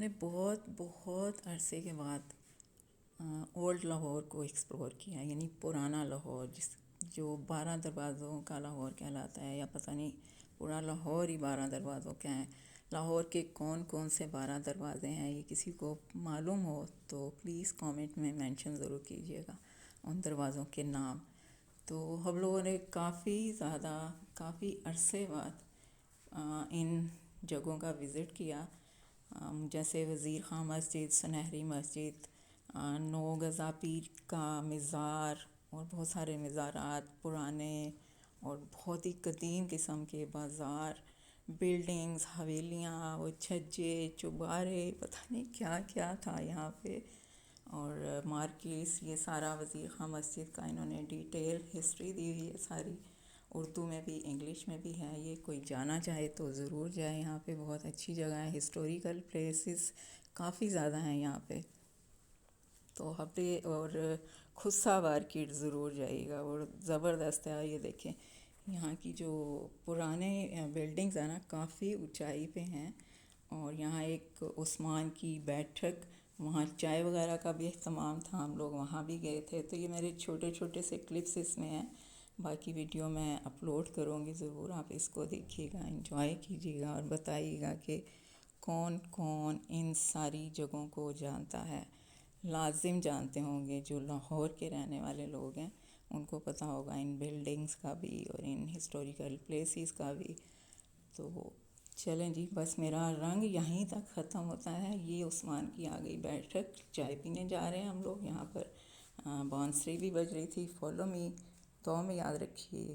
نے بہت بہت عرصے کے بعد اولڈ لاہور کو ایکسپلور کیا، یعنی پرانا لاہور، جو 12 دروازوں کا لاہور کہلاتا ہے، یا پتہ نہیں پورا لاہور ہی 12 دروازوں کا ہے۔ لاہور کے کون کون سے 12 دروازے ہیں، یہ کسی کو معلوم ہو تو پلیز کامنٹ میں مینشن ضرور کیجیے گا ان دروازوں کے نام۔ تو ہم لوگوں نے کافی عرصے بعد ان جگہوں کا وزٹ کیا، جیسے وزیر خان مسجد، سنہری مسجد، 9 گزا پیر کا مزار، اور بہت سارے مزارات پرانے اور بہت ہی قدیم قسم کے بازار، بلڈنگز، حویلیاں، وہ چھجے چوبارے، پتہ نہیں کیا کیا تھا یہاں پہ، اور مارکیٹس، یہ سارا وزیر خان مسجد کا انہوں نے ڈیٹیل ہسٹری دی ہوئی ہے ساری، اردو میں بھی انگلش میں بھی ہے۔ یہ کوئی جانا چاہے تو ضرور جائے، یہاں پہ بہت اچھی جگہ ہے، ہسٹوریکل پلیسز کافی زیادہ ہیں یہاں پہ۔ تو ہفتے اور خصہ مارکیٹ ضرور جائیے گا، اور زبردست ہے۔ یہ دیکھیں یہاں کی جو پرانے بلڈنگز ہیں نا، کافی اونچائی پہ ہیں، اور یہاں ایک عثمان کی بیٹھک، وہاں چائے وغیرہ کا بھی اہتمام تھا، ہم لوگ وہاں بھی گئے تھے۔ تو یہ میرے چھوٹے چھوٹے سے کلپس اس میں ہیں، باقی ویڈیو میں اپلوڈ کروں گی، ضرور آپ اس کو دیکھیے گا، انجوائے کیجیے گا، اور بتائیے گا کہ کون کون ان ساری جگہوں کو جانتا ہے۔ لازم جانتے ہوں گے جو لاہور کے رہنے والے لوگ ہیں، ان کو پتہ ہوگا ان بلڈنگز کا بھی اور ان ہسٹوریکل پلیسز کا بھی۔ تو چلیں جی، بس میرا رنگ یہیں تک ختم ہوتا ہے۔ یہ عثمان کی آ گئی بیٹھک، چائے پینے جا رہے ہیں ہم لوگ، یہاں پر بانسری بھی بج رہی تھی، فالو می، تو میں یاد رکھیے۔